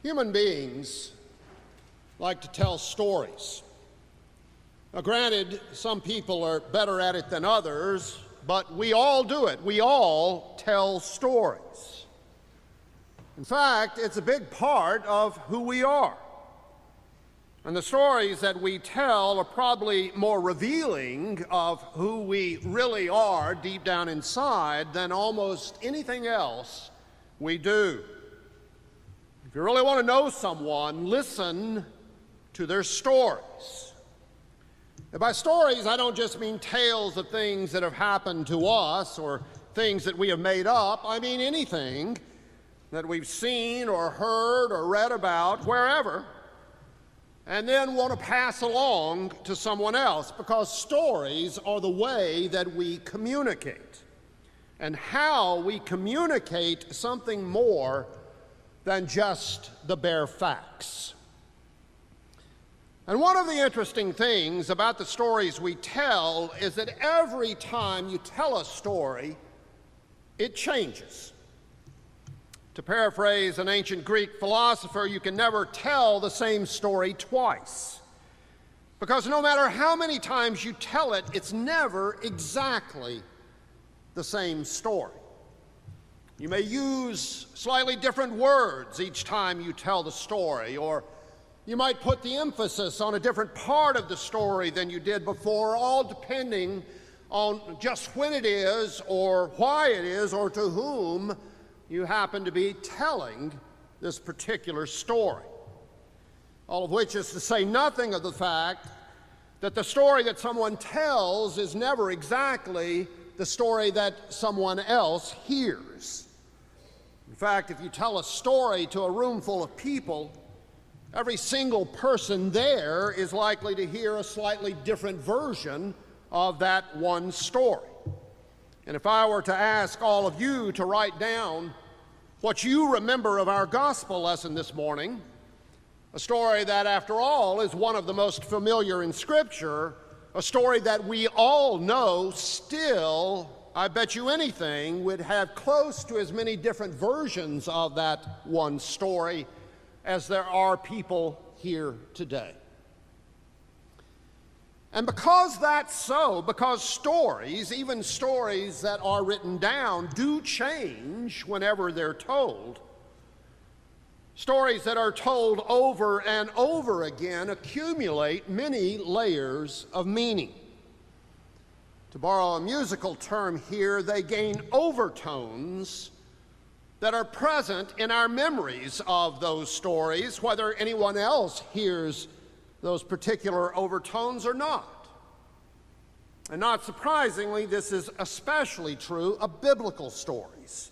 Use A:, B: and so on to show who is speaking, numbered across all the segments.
A: Human beings like to tell stories. Now, granted, some people are better at it than others, but we all do it. We all tell stories. In fact, it's a big part of who we are. And the stories that we tell are probably more revealing of who we really are deep down inside than almost anything else we do. If you really want to know someone, listen to their stories. And by stories, I don't just mean tales of things that have happened to us or things that we have made up. I mean anything that we've seen or heard or read about wherever, and then want to pass along to someone else, because stories are the way that we communicate, and how we communicate something more than just the bare facts. And one of the interesting things about the stories we tell is that every time you tell a story, it changes. To paraphrase an ancient Greek philosopher, you can never tell the same story twice. Because no matter how many times you tell it, it's never exactly the same story. You may use slightly different words each time you tell the story, or you might put the emphasis on a different part of the story than you did before, all depending on just when it is, or why it is, or to whom you happen to be telling this particular story. All of which is to say nothing of the fact that the story that someone tells is never exactly the story that someone else hears. In fact, if you tell a story to a room full of people, every single person there is likely to hear a slightly different version of that one story. And if I were to ask all of you to write down what you remember of our gospel lesson this morning, a story that, after all, is one of the most familiar in Scripture, a story that we all know, still, I bet you anything, would have close to as many different versions of that one story as there are people here today. And because that's so, because stories, even stories that are written down, do change whenever they're told, stories that are told over and over again accumulate many layers of meaning. To borrow a musical term here, they gain overtones that are present in our memories of those stories, whether anyone else hears those particular overtones or not. And not surprisingly, this is especially true of biblical stories.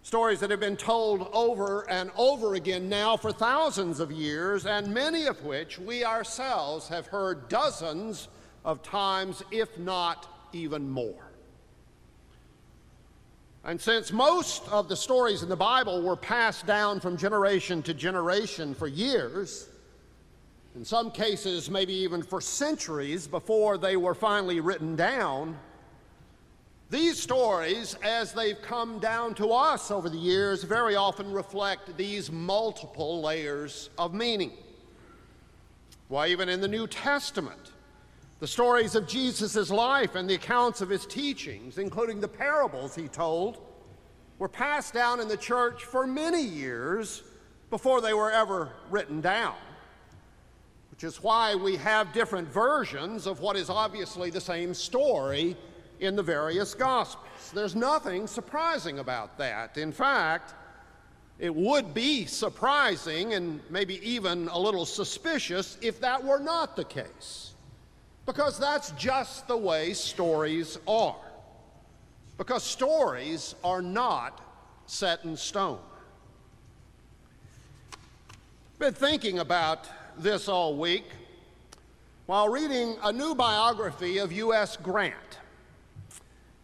A: Stories that have been told over and over again now for thousands of years, and many of which we ourselves have heard dozens of times, if not even more. And since most of the stories in the Bible were passed down from generation to generation for years, in some cases maybe even for centuries before they were finally written down, these stories, as they've come down to us over the years, very often reflect these multiple layers of meaning. Why, even in the New Testament, the stories of Jesus' life and the accounts of his teachings, including the parables he told, were passed down in the church for many years before they were ever written down, which is why we have different versions of what is obviously the same story in the various Gospels. There's nothing surprising about that. In fact, it would be surprising and maybe even a little suspicious if that were not the case. Because that's just the way stories are. Because stories are not set in stone. I've been thinking about this all week while reading a new biography of U.S. Grant,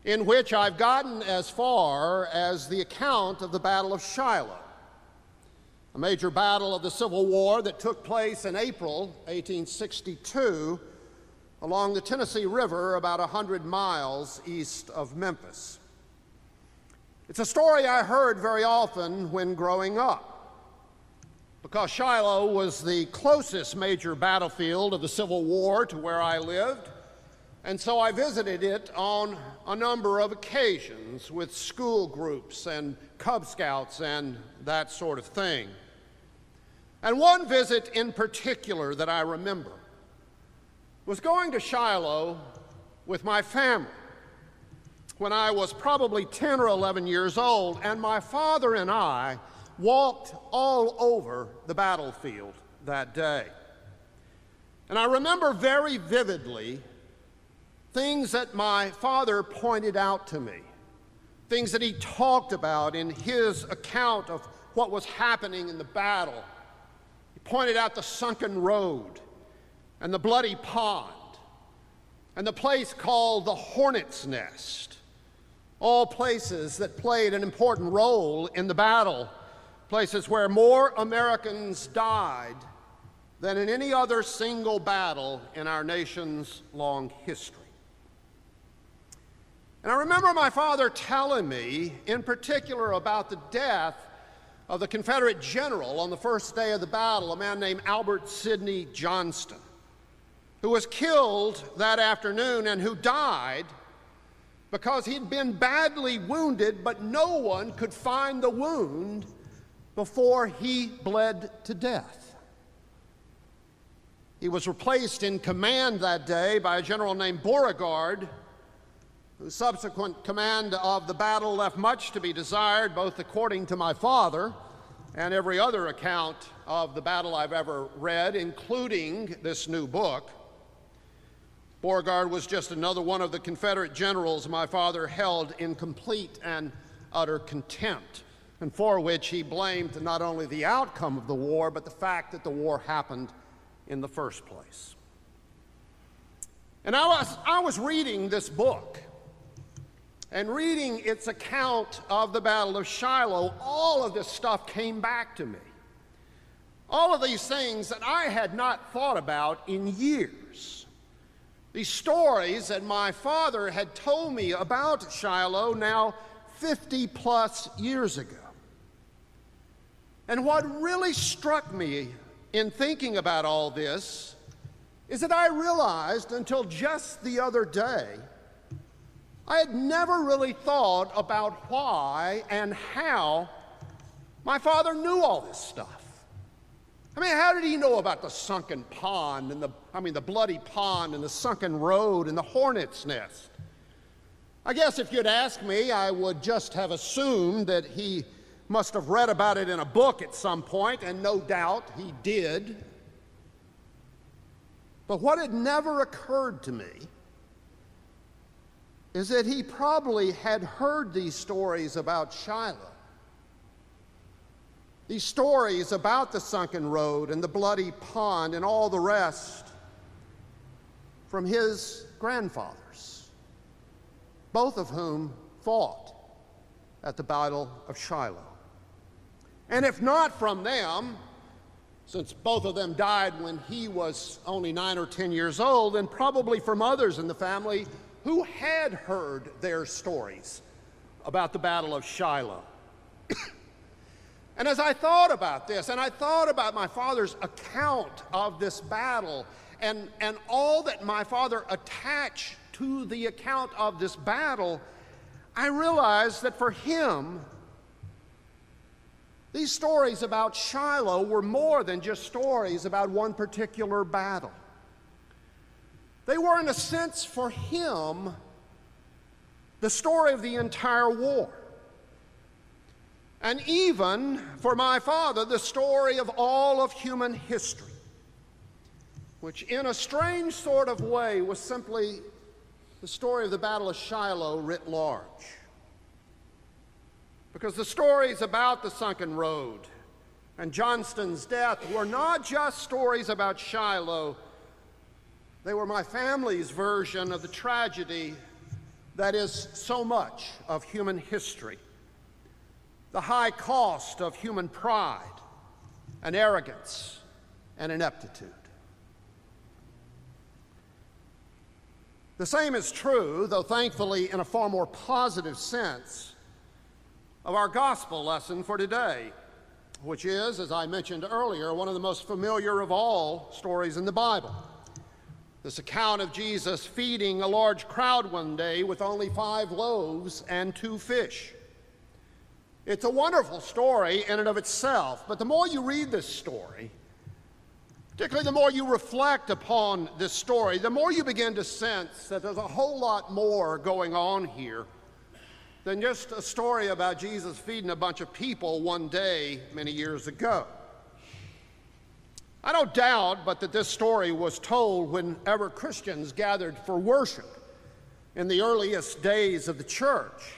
A: in which I've gotten as far as the account of the Battle of Shiloh, a major battle of the Civil War that took place in April 1862 along the Tennessee River about 100 miles east of Memphis. It's a story I heard very often when growing up. because Shiloh was the closest major battlefield of the Civil War to where I lived, and so I visited it on a number of occasions with school groups and Cub Scouts and that sort of thing. And one visit in particular that I remember was going to Shiloh with my family when I was probably 10 or 11 years old, and my father and I walked all over the battlefield that day. And I remember very vividly things that my father pointed out to me, things that he talked about in his account of what was happening in the battle. He pointed out the sunken road and the bloody pond and the place called the Hornet's Nest, all places that played an important role in the battle, places where more Americans died than in any other single battle in our nation's long history. And I remember my father telling me in particular about the death of the Confederate general on the first day of the battle, a man named Albert Sidney Johnston, who was killed that afternoon and who died because he'd been badly wounded, but no one could find the wound before he bled to death. He was replaced in command that day by a general named Beauregard, whose subsequent command of the battle left much to be desired, both according to my father and every other account of the battle I've ever read, including this new book. Beauregard was just another one of the Confederate generals my father held in complete and utter contempt, and for which he blamed not only the outcome of the war, but the fact that the war happened in the first place. And I was reading this book, and reading its account of the Battle of Shiloh, all of this stuff came back to me. All of these things that I had not thought about in years. These stories that my father had told me about Shiloh now 50-plus years ago. And what really struck me in thinking about all this is that I realized until just the other day, I had never really thought about why and how my father knew all this stuff. I mean, how did he know about the sunken pond and the bloody pond and the sunken road and the Hornet's Nest? I guess if you'd asked me, I would just have assumed that he must have read about it in a book at some point, and no doubt he did. But what had never occurred to me is that he probably had heard these stories about Shiloh, these stories about the sunken road and the bloody pond and all the rest from his grandfathers, both of whom fought at the Battle of Shiloh. And if not from them, since both of them died when he was only 9 or 10 years old, then probably from others in the family who had heard their stories about the Battle of Shiloh. And as I thought about this, and I thought about my father's account of this battle, and all that my father attached to the account of this battle, I realized that for him, these stories about Shiloh were more than just stories about one particular battle. They were, in a sense, for him, the story of the entire war. And even, for my father, the story of all of human history, which in a strange sort of way was simply the story of the Battle of Shiloh writ large. Because the stories about the sunken road and Johnston's death were not just stories about Shiloh, they were my family's version of the tragedy that is so much of human history. The high cost of human pride and arrogance and ineptitude. The same is true, though thankfully in a far more positive sense, of our gospel lesson for today. which is, as I mentioned earlier, one of the most familiar of all stories in the Bible. This account of Jesus feeding a large crowd one day with only 5 loaves and 2 fish. It's a wonderful story in and of itself, but the more you read this story, particularly the more you reflect upon this story, the more you begin to sense that there's a whole lot more going on here than just a story about Jesus feeding a bunch of people one day many years ago. I don't doubt but that this story was told whenever Christians gathered for worship in the earliest days of the church,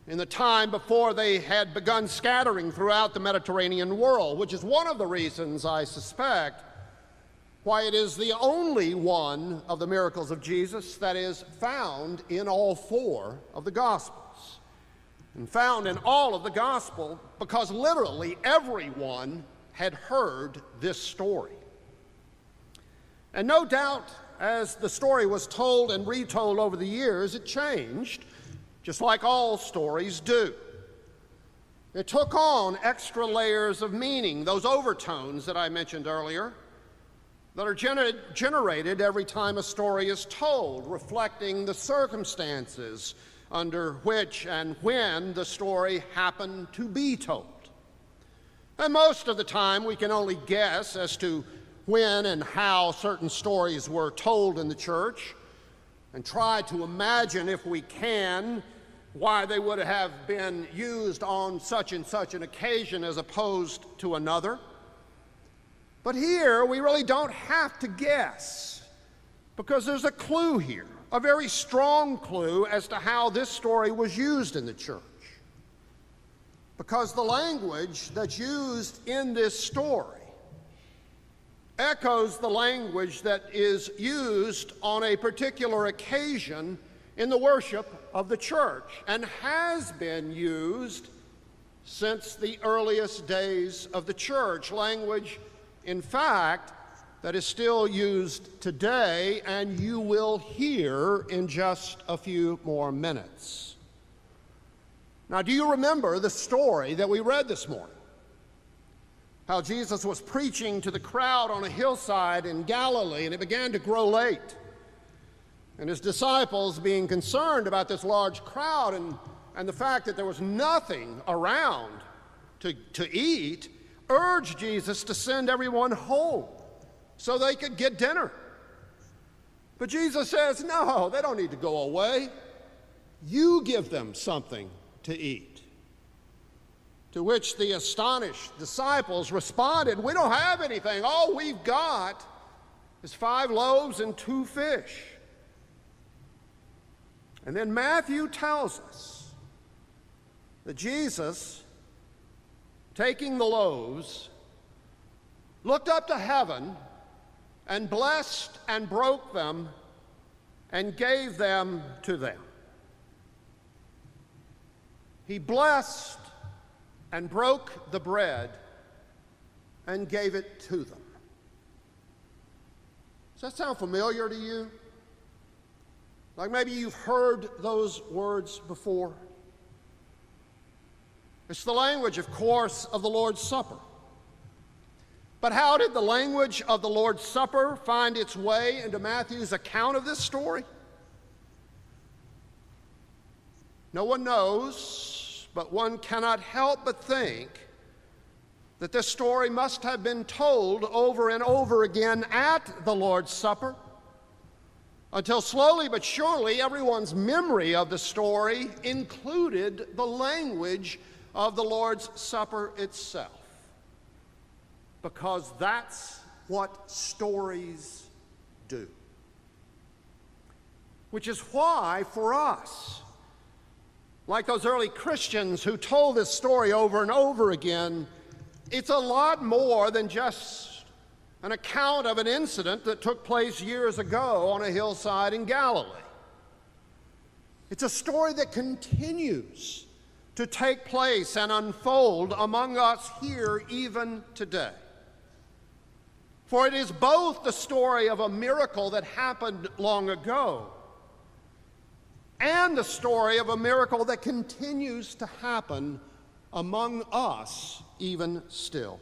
A: in the time before they had begun scattering throughout the Mediterranean world, which is one of the reasons, I suspect, why it is the only one of the miracles of Jesus that is found in all 4 of the Gospels. And found in all of the Gospel because literally everyone had heard this story. And no doubt, as the story was told and retold over the years, it changed, just like all stories do. It took on extra layers of meaning, those overtones that I mentioned earlier, that are generated every time a story is told, reflecting the circumstances under which and when the story happened to be told. And most of the time, we can only guess as to when and how certain stories were told in the church and try to imagine, if we can, why they would have been used on such and such an occasion as opposed to another. But here, we really don't have to guess, because there's a clue here, a very strong clue as to how this story was used in the church. Because the language that's used in this story echoes the language that is used on a particular occasion in the worship of the church and has been used since the earliest days of the church. Language, in fact, that is still used today, and you will hear in just a few more minutes. Now, do you remember the story that we read this morning? How Jesus was preaching to the crowd on a hillside in Galilee, and it began to grow late. And his disciples, being concerned about this large crowd and the fact that there was nothing around to eat, urged Jesus to send everyone home so they could get dinner. But Jesus says, no, they don't need to go away. You give them something to eat. To which the astonished disciples responded, we don't have anything. All we've got is 5 loaves and 2 fish. And then Matthew tells us that Jesus, taking the loaves, looked up to heaven and blessed and broke them and gave them to them. He blessed and broke the bread and gave it to them. Does that sound familiar to you? Like maybe you've heard those words before? It's the language, of course, of the Lord's Supper. But how did the language of the Lord's Supper find its way into Matthew's account of this story? No one knows, but one cannot help but think that this story must have been told over and over again at the Lord's Supper, until slowly but surely everyone's memory of the story included the language of the Lord's Supper itself. Because that's what stories do. Which is why, for us, like those early Christians who told this story over and over again, it's a lot more than just an account of an incident that took place years ago on a hillside in Galilee. It's a story that continues to take place and unfold among us here even today. For it is both the story of a miracle that happened long ago and the story of a miracle that continues to happen among us even still.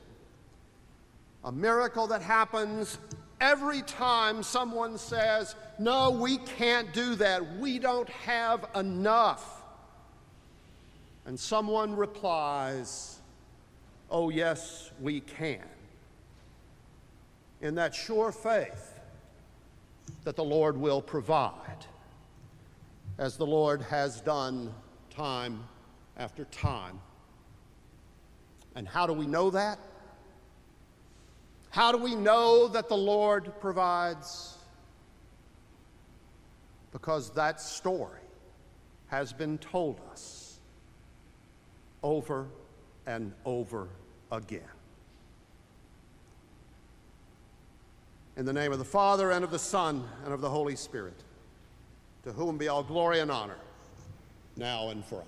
A: A miracle that happens every time someone says, "No, we can't do that. We don't have enough." And someone replies, "Oh, yes, we can." In that sure faith that the Lord will provide, as the Lord has done time after time. And how do we know that? How do we know that the Lord provides? Because that story has been told us over and over again. In the name of the Father, and of the Son, and of the Holy Spirit, to whom be all glory and honor, now and forever.